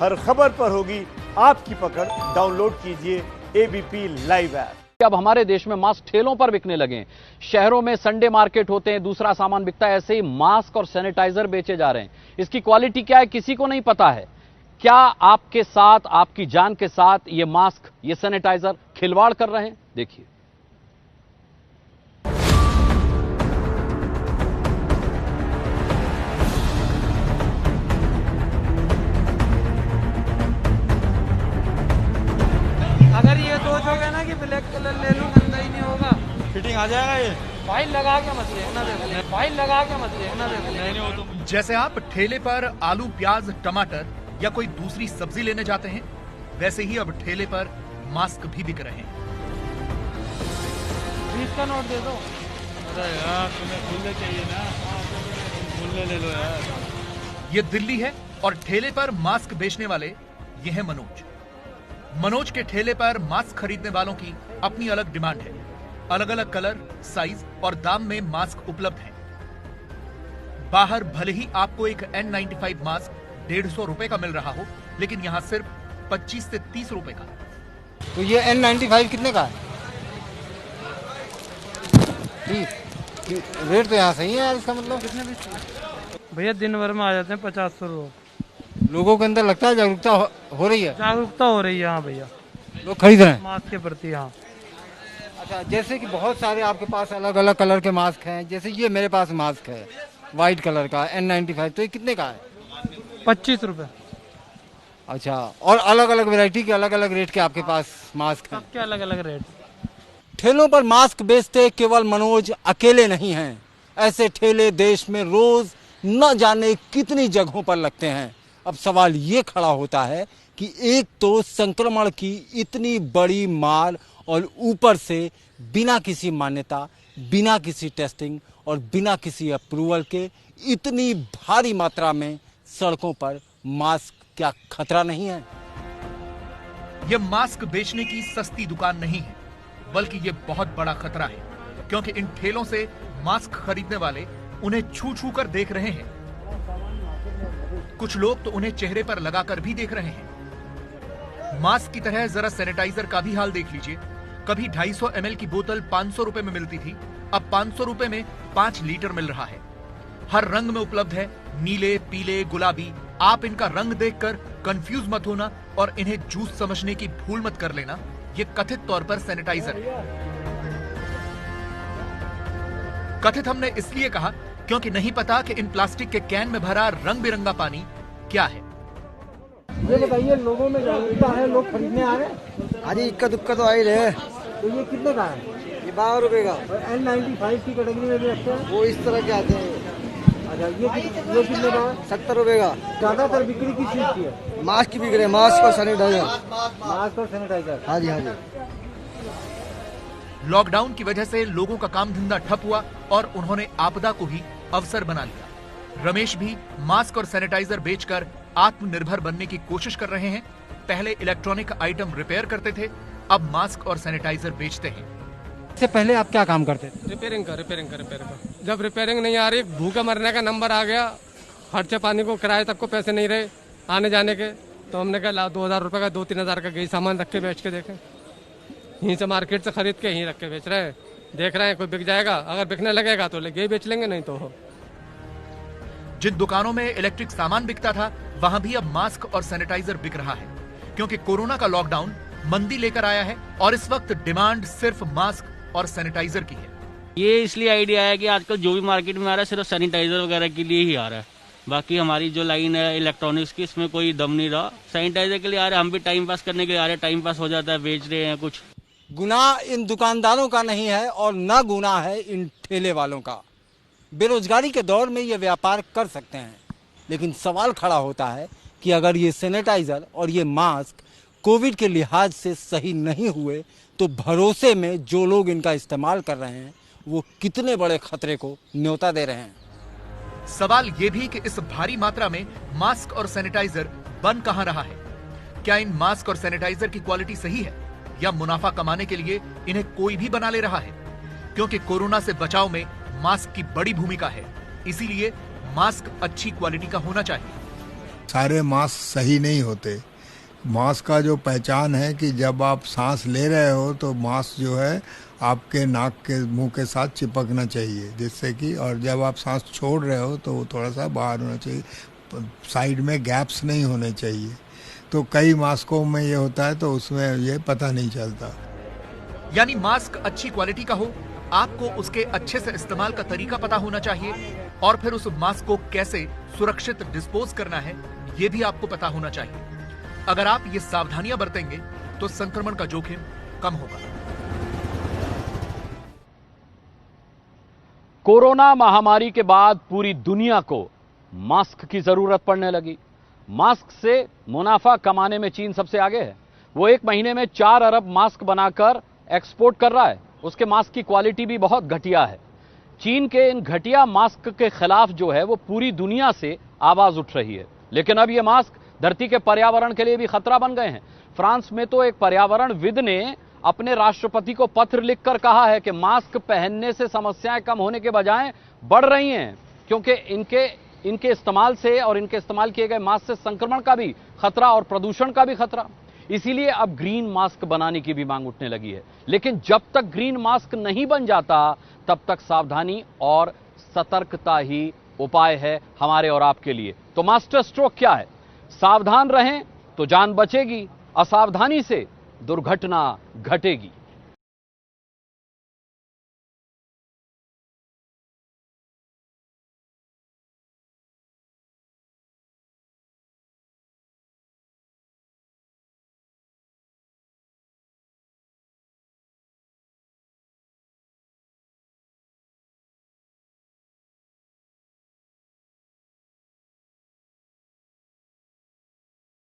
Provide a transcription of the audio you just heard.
हर खबर पर होगी आपकी पकड़। डाउनलोड कीजिए एबीपी लाइव ऐप। अब हमारे देश में मास्क ठेलों पर बिकने लगे। शहरों में संडे मार्केट होते हैं, दूसरा सामान बिकता है, ऐसे ही मास्क और सैनिटाइजर बेचे जा रहे हैं। इसकी क्वालिटी क्या है किसी को नहीं पता है। क्या आपके साथ, आपकी जान के साथ ये मास्क, ये सैनिटाइजर खिलवाड़ कर रहे हैं? देखिए। अगर ये सोचोगे ना कि ब्लैक कलर ले लूं, गंदा ही नहीं होगा, फिटिंग आ जाएगा ये। फाइल लगा के मत लेना, फाइल लगा के मत लेना। नहीं हो तो जैसे आप ठेले पर आलू, प्याज, टमाटर या कोई दूसरी सब्जी लेने जाते हैं, वैसे ही अब ठेले पर मास्क भी बिक रहे हैं। 20 का नोट दे दो। अरे यार तुम्हें खुले चाहिए ना, खुले ले लो यार। ये दिल्ली है और ठेले पर मास्क बेचने वाले ये हैं मनोज। मनोज के ठेले पर मास्क खरीदने वालों की अपनी अलग डिमांड है। अलग अलग कलर, साइज और दाम में मास्क उपलब्ध हैं। बाहर भले ही आपको एक N95 मास्क 150 रुपए का मिल रहा हो, लेकिन यहाँ सिर्फ 25 से 30 रुपए का। तो ये N95 कितने का है? 30। रेट तो यहाँ सही है यार, इसका मतलब कितने? भैया दिन भर में आ जाते हैं 50 लोग। लोगों के अंदर लगता है जागरूकता हो रही है। जागरूकता हो रही है हाँ भैया, लोग खरीद रहे हैं मास्क के प्रति। हाँ अच्छा, जैसे कि बहुत सारे आपके पास अलग अलग कलर के मास्क हैं, जैसे ये मेरे पास मास्क है व्हाइट कलर का N95, तो ये कितने का है? 25 रुपए। अच्छा, और अलग अलग वैरायटी के अलग अलग रेट के आपके पास मास्क हैं? सबके अलग अलग रेट। ठेलों पर मास्क बेचते केवल मनोज अकेले नहीं हैं। ऐसे ठेले देश में रोज न जाने कितनी जगहों पर लगते हैं। अब सवाल ये खड़ा होता है कि एक तो संक्रमण की इतनी बड़ी मार और ऊपर से बिना किसी मान्यता, बिना किसी टेस्टिंग और बिना किसी अप्रूवल के इतनी भारी मात्रा में सड़कों पर मास्क, क्या खतरा नहीं है? यह मास्क बेचने की सस्ती दुकान नहीं है, बल्कि ये बहुत बड़ा खतरा है, क्योंकि इन ठेलों से मास्क खरीदने वाले उन्हें छू छू कर देख रहे हैं। कुछ लोग तो उन्हें चेहरे पर लगाकर भी देख रहे हैं। मास्क की तरह जरा सैनिटाइजर का भी हाल देख लीजिए। कभी 250 ml की बोतल 500 रुपए में मिलती थी, अब 500 रुपए में 5 लीटर मिल रहा है। हर रंग में उपलब्ध है, नीले, पीले, गुलाबी। आप इनका रंग देखकर कंफ्यूज मत होना और इन्हें जूस समझने की भूल मत कर लेना। ये कथित तौर पर सैनिटाइजर है। कथित हमने इसलिए कहा क्योंकि नहीं पता कि इन प्लास्टिक के कैन में भरा रंग बिरंगा पानी क्या है। ये बताइए, लोगों में जागरूकता है, लोग खरीदने आ रहे हैं? हाँ जी, इक्का दुक्का तो आ ही रहे। तो ये कितने का है? ये 12 रुपए का। और N95 की कैटेगरी में भी रखते हैं? वो इस तरह के आते हैं। अच्छा, ये कितने का है? 70 रुपए का। ज्यादातर बिक्री किस चीज की है? मास्क की बिक रहे, मास्क और सैनिटाइजर। मास्क और सैनिटाइजर। हाँ जी, हाँ जी। लॉकडाउन की वजह से लोगों का काम धंधा ठप हुआ और उन्होंने आपदा को ही अवसर बना लिया। रमेश भी मास्क और सैनिटाइजर बेचकर आत्मनिर्भर बनने की कोशिश कर रहे हैं। पहले इलेक्ट्रॉनिक आइटम रिपेयर करते थे, अब मास्क और सैनिटाइजर बेचते हैं। इससे पहले आप क्या काम करते थे? रिपेयरिंग का। जब रिपेयरिंग नहीं आ रही, भूखा मरने का नंबर आ गया, खर्चे पानी को, किराए तक को पैसे नहीं रहे आने जाने के, तो हमने कहा ला 2000 रुपए का 2-3 हजार का यही सामान रख के बेच के देखें। यहीं से मार्केट से खरीद के यहीं रख के बेच रहे हैं, देख रहे हैं कोई बिक जाएगा। अगर बिकने लगेगा तो यही बेच लेंगे, नहीं तो हो। जिन दुकानों में इलेक्ट्रिक सामान बिकता था, वहां भी अब मास्क और सैनिटाइजर बिक रहा है, क्योंकि कोरोना का लॉकडाउन मंदी लेकर आया है और इस वक्त डिमांड सिर्फ मास्क और सैनिटाइजर की है। ये इसलिए आइडिया है कि आजकल जो भी मार्केट में आ रहा है सिर्फ सैनिटाइजर वगैरह के लिए ही आ रहा है। बाकी हमारी जो लाइन है इलेक्ट्रॉनिक्स की, इसमें कोई दम नहीं रहा। सैनिटाइजर के लिए आ रहे हैं, हम भी टाइम पास करने के लिए आ रहे हैं, टाइम पास हो जाता है, बेच रहे हैं कुछ। गुनाह इन दुकानदारों का नहीं है और न गुनाह है इन ठेले वालों का। बेरोजगारी के दौर में ये व्यापार कर सकते हैं, लेकिन सवाल खड़ा होता है कि अगर ये सैनिटाइजर और ये मास्क कोविड के लिहाज से सही नहीं हुए, तो भरोसे में जो लोग इनका इस्तेमाल कर रहे हैं वो कितने बड़े खतरे को न्योता दे रहे हैं। सवाल ये भी कि इस भारी मात्रा में मास्क और सैनिटाइजर बन कहां रहा है। क्या इन मास्क और सैनिटाइजर की क्वालिटी सही है या मुनाफा कमाने के लिए इन्हें कोई भी बना ले रहा है? क्योंकि कोरोना से बचाव में मास्क की बड़ी भूमिका है, इसीलिए मास्क अच्छी क्वालिटी का होना चाहिए। सारे मास्क सही नहीं होते। मास्क का जो पहचान है कि जब आप सांस ले रहे हो तो मास्क जो है आपके नाक के मुंह के साथ चिपकना चाहिए, जिससे कि, और जब आप सांस छोड़ रहे हो तो वो थोड़ा सा बाहर होना चाहिए, साइड में गैप्स नहीं होने चाहिए। तो कई मास्कों में ये होता है तो उसमें ये पता नहीं चलता। यानी मास्क अच्छी क्वालिटी का हो, आपको उसके अच्छे से इस्तेमाल का तरीका पता होना चाहिए और फिर उस मास्क को कैसे सुरक्षित डिस्पोज करना है ये भी आपको पता होना चाहिए। अगर आप ये सावधानियां बरतेंगे तो संक्रमण का जोखिम कम होगा। कोरोना महामारी के बाद पूरी दुनिया को मास्क की जरूरत पड़ने लगी। मास्क से मुनाफा कमाने में चीन सबसे आगे है। वो एक महीने में 4 अरब मास्क बनाकर एक्सपोर्ट कर रहा है। उसके मास्क की क्वालिटी भी बहुत घटिया है। चीन के इन घटिया मास्क के खिलाफ जो है वो पूरी दुनिया से आवाज उठ रही है। लेकिन अब ये मास्क धरती के पर्यावरण के लिए भी खतरा बन गए हैं। फ्रांस में तो एक पर्यावरणविद ने अपने राष्ट्रपति को पत्र लिखकर कहा है कि मास्क पहनने से समस्याएं कम होने के बजाय बढ़ रही हैं, क्योंकि इनके इस्तेमाल से और इनके इस्तेमाल किए गए मास्क से संक्रमण का भी खतरा और प्रदूषण का भी खतरा। इसीलिए अब ग्रीन मास्क बनाने की भी मांग उठने लगी है। लेकिन जब तक ग्रीन मास्क नहीं बन जाता तब तक सावधानी और सतर्कता ही उपाय है हमारे और आपके लिए। तो मास्टर स्ट्रोक क्या है? सावधान रहें तो जान बचेगी, असावधानी से दुर्घटना घटेगी।